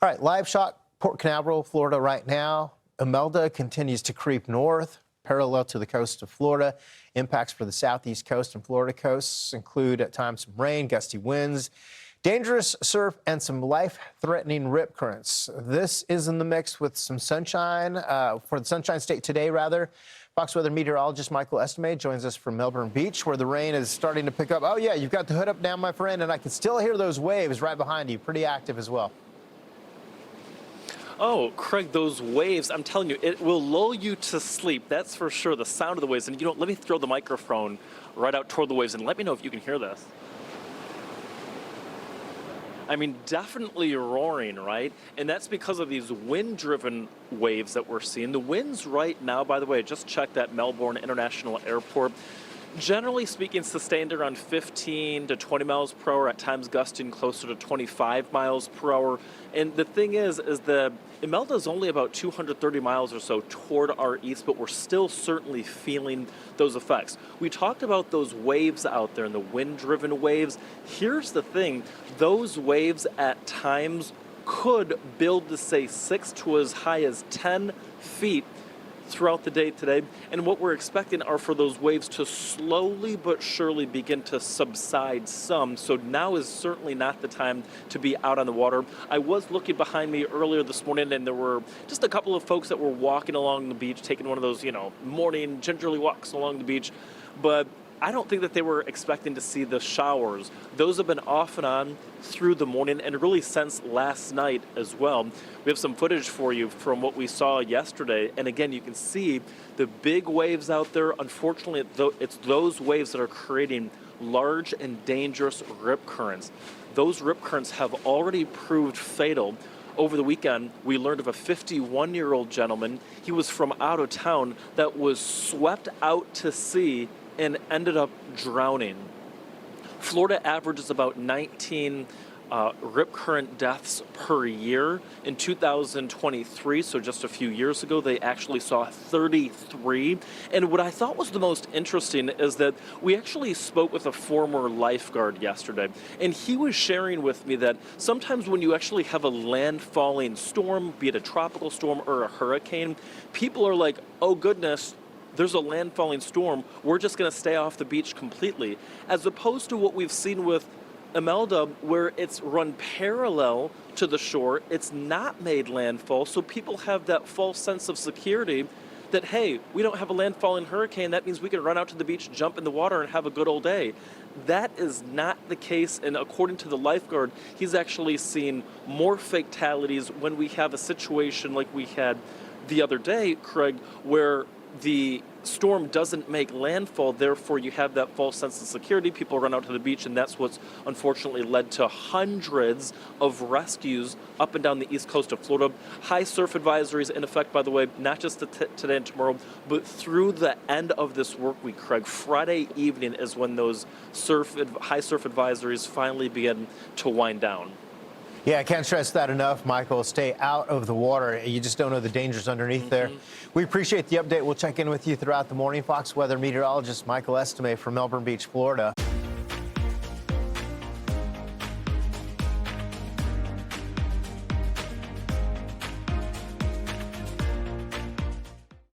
All right, live shot Port Canaveral, Florida right now. Imelda continues to creep north, parallel to the coast of Florida. Impacts for the southeast coast and Florida coasts include at times some rain, gusty winds, dangerous surf, and some life-threatening rip currents. This is in the mix with some sunshine, for the Sunshine State today, rather. Fox Weather Meteorologist Michael Estime joins us from Melbourne Beach, where the rain is starting to pick up. Oh, yeah, you've got the hood up now, my friend, and I can still hear those waves right behind you. Pretty active as well. Oh, Craig, those waves, I'm telling you, it will lull you to sleep. That's for sure, the sound of the waves. And, let me throw the microphone right out toward the waves and let me know if you can hear this. I mean, definitely roaring, right? And that's because of these wind-driven waves that we're seeing. The winds right now, by the way, I just checked at Melbourne International Airport. Generally speaking, sustained around 15 to 20 miles per hour, at times gusting closer to 25 miles per hour. And the thing is the Imelda is only about 230 miles or so toward our east, but we're still certainly feeling those effects. We talked about those waves out there and the wind-driven waves. Here's the thing, those waves at times could build to, say, 6 to as high as 10 feet throughout the day today, and what we're expecting are for those waves to slowly but surely begin to subside some. So now is certainly not the time to be out on the water. I was looking behind me earlier this morning, and there were just a couple of folks that were walking along the beach, taking one of those, morning gingerly walks along the beach, but I don't think that they were expecting to see the showers. Those have been off and on through the morning and really since last night as well. We have some footage for you from what we saw yesterday. And again, you can see the big waves out there. Unfortunately, it's those waves that are creating large and dangerous rip currents. Those rip currents have already proved fatal. Over the weekend, we learned of a 51-year-old gentleman. He was from out of town that was swept out to sea and ended up drowning. Florida averages about 19 rip current deaths per year. In 2023, so just a few years ago, they actually saw 33. And what I thought was the most interesting is that we actually spoke with a former lifeguard yesterday, and he was sharing with me that sometimes when you actually have a landfalling storm, be it a tropical storm or a hurricane, people are like, oh goodness, there's a landfalling storm, we're just going to stay off the beach completely, as opposed to what we've seen with Imelda, where it's run parallel to the shore, it's not made landfall, so people have that false sense of security that, hey, we don't have a landfalling hurricane, that means we can run out to the beach, jump in the water, and have a good old day. That is not the case, and according to the lifeguard, he's actually seen more fatalities when we have a situation like we had the other day, Craig, where the storm doesn't make landfall, therefore you have that false sense of security. People run out to the beach, and that's what's unfortunately led to hundreds of rescues up and down the east coast of Florida. High surf advisories in effect, by the way, not just today and tomorrow, but through the end of this work week, Craig. Friday evening is when those high surf advisories finally begin to wind down. Yeah, I can't stress that enough, Michael. Stay out of the water. You just don't know the dangers underneath there. We appreciate the update. We'll check in with you throughout the morning. Fox Weather Meteorologist Michael Estime from Melbourne Beach, Florida.